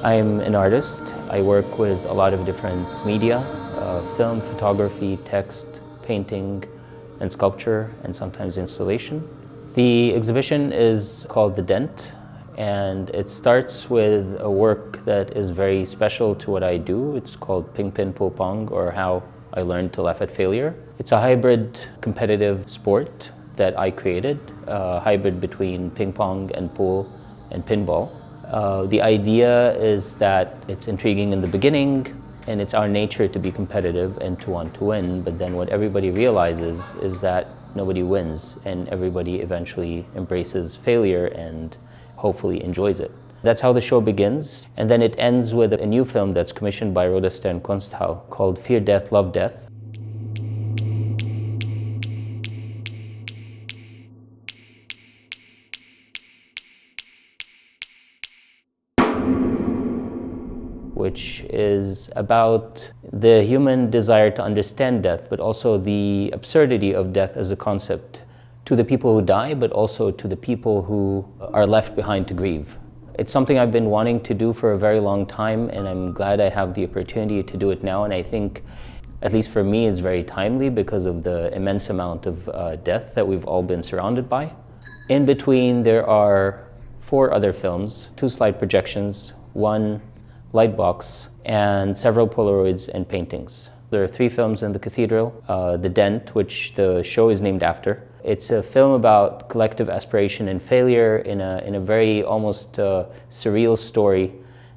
I'm an artist. I work with a lot of different media, film, photography, text, painting, and sculpture, and sometimes installation. The exhibition is called the Dent, and it starts with a work that is very special to what I do. It's called Ping Pin Pull Pong, or How I Learned to Laugh at Failure. It's a hybrid competitive sport that I created, a hybrid between ping pong and pool and pinball. The idea is that it's intriguing in the beginning, and it's our nature to be competitive and to want to win, but then what everybody realizes is that nobody wins, and everybody eventually embraces failure and hopefully enjoys it. That's how the show begins, and then it ends with a new film that's commissioned by Röda Sten Konsthall called Fear Death, Love Death. Which is about the human desire to understand death, but also the absurdity of death as a concept to the people who die, but also to the people who are left behind to grieve. It's something I've been wanting to do for a very long time, and I'm glad I have the opportunity to do it now. And I think, at least for me, it's very timely because of the immense amount of death that we've all been surrounded by. In between, there are 4 other films, 2 slide projections, 1 light box, and several Polaroids and paintings. There are 3 films in the cathedral. The Dent, which the show is named after. It's a film about collective aspiration and failure in a very almost surreal story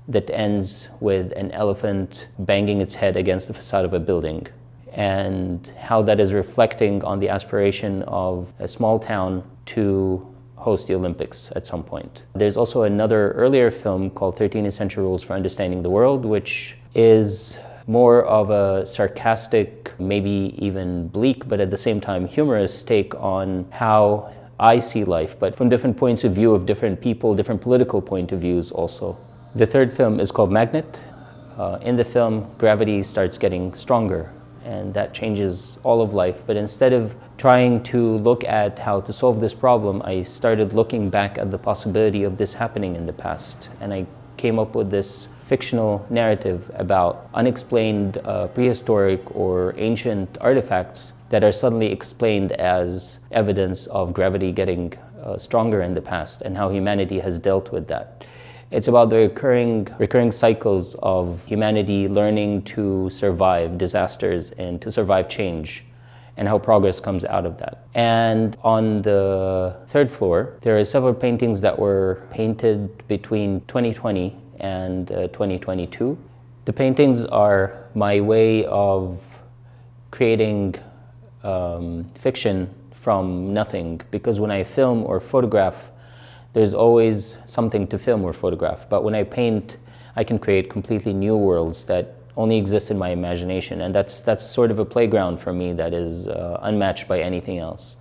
that ends with an elephant banging its head against the facade of a building, and how that is reflecting on the aspiration of a small town to host the Olympics at some point. There's also another earlier film called 13 Essential Rules for Understanding the World, which is more of a sarcastic, maybe even bleak, but at the same time humorous take on how I see life, but from different points of view of different people, different political point of views also. The third film is called Magnet. In the film, gravity starts getting stronger, and that changes all of life. But instead of trying to look at how to solve this problem, I started looking back at the possibility of this happening in the past. And I came up with this fictional narrative about unexplained prehistoric or ancient artifacts that are suddenly explained as evidence of gravity getting stronger in the past, and how humanity has dealt with that. It's about the recurring cycles of humanity learning to survive disasters and to survive change, and how progress comes out of that. And on the 3rd floor, there are several paintings that were painted between 2020 and 2022. The paintings are my way of creating fiction from nothing, because when I film or photograph, there's always something to film or photograph. But when I paint, I can create completely new worlds that only exist in my imagination. And that's sort of a playground for me that is unmatched by anything else.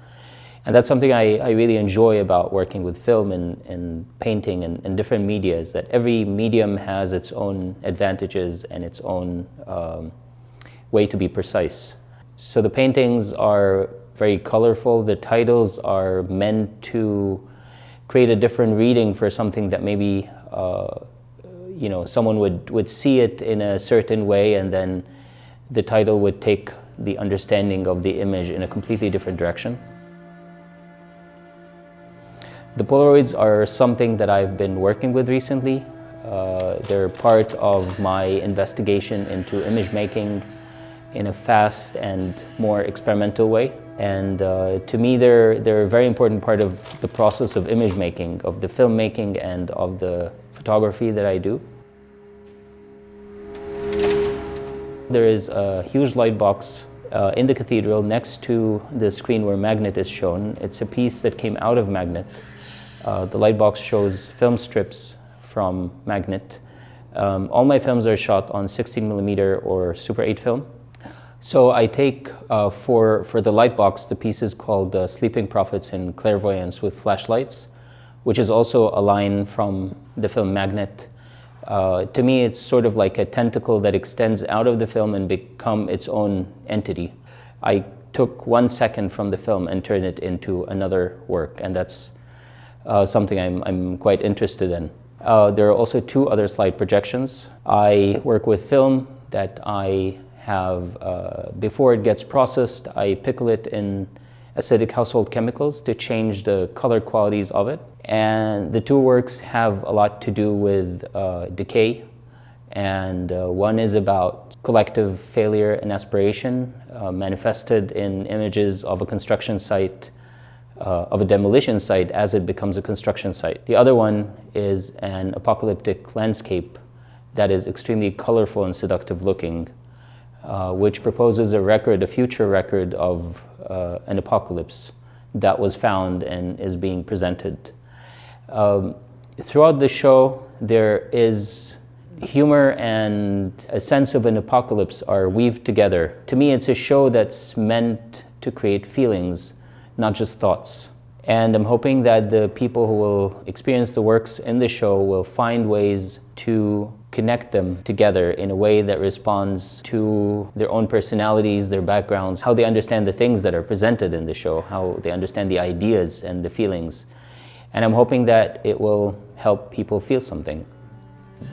And that's something I really enjoy about working with film and painting and different media, is that every medium has its own advantages and its own way to be precise. So the paintings are very colorful. The titles are meant to create a different reading for something that maybe someone would see it in a certain way, and then the title would take the understanding of the image in a completely different direction. The Polaroids are something that I've been working with recently. They're part of my investigation into image making in a fast and more experimental way. And to me, they're a very important part of the process of image making, of the filmmaking, and of the photography that I do. There is a huge light box in the cathedral next to the screen where Magnet is shown. It's a piece that came out of Magnet. The light box shows film strips from Magnet. All my films are shot on 16mm or Super 8 film. So I take, for the light box, the pieces called Sleeping Prophets in Clairvoyance with Flashlights, which is also a line from the film Magnet. To me, it's sort of like a tentacle that extends out of the film and become its own entity. I took 1 second from the film and turned it into another work, and that's something I'm quite interested in. There are also 2 other slide projections. I work with film that I have, before it gets processed, I pickle it in acidic household chemicals to change the color qualities of it. And the 2 works have a lot to do with decay. And one is about collective failure and aspiration manifested in images of a construction site, of a demolition site as it becomes a construction site. The other one is an apocalyptic landscape that is extremely colorful and seductive looking, which proposes a future record of an apocalypse that was found and is being presented. Throughout the show, there is humor and a sense of an apocalypse are weaved together. To me, it's a show that's meant to create feelings, not just thoughts. And I'm hoping that the people who will experience the works in the show will find ways to connect them together in a way that responds to their own personalities, their backgrounds, how they understand the things that are presented in the show, how they understand the ideas and the feelings. And I'm hoping that it will help people feel something.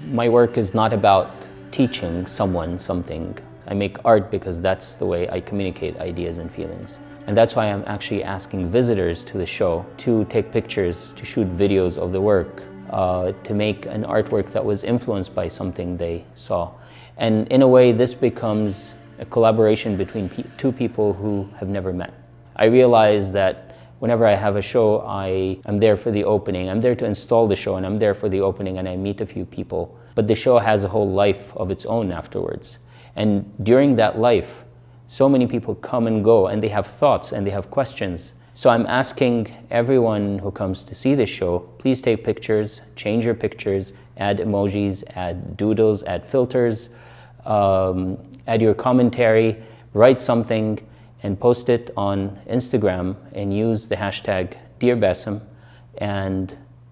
My work is not about teaching someone something. I make art because that's the way I communicate ideas and feelings. And that's why I'm actually asking visitors to the show to take pictures, to shoot videos of the work, to make an artwork that was influenced by something they saw. And in a way, this becomes a collaboration between 2 people who have never met. I realize that whenever I have a show, I am there for the opening. I'm there to install the show, and I'm there for the opening, and I meet a few people. But the show has a whole life of its own afterwards. And during that life, so many people come and go, and they have thoughts, and they have questions. So I'm asking everyone who comes to see the show, please take pictures, change your pictures, add emojis, add doodles, add filters, add your commentary, write something, and post it on Instagram and use the hashtag #DearBasim.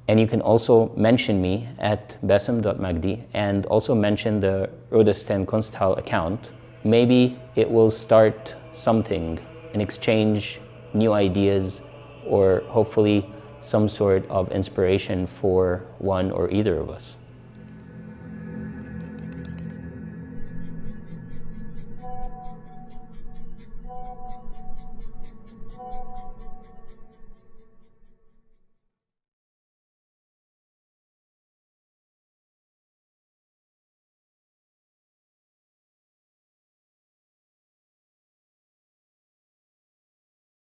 And you can also mention me at basim.magdy and also mention the Röda Sten Konsthall account. Maybe it will start something, an exchange, new ideas, or hopefully some sort of inspiration for one or either of us.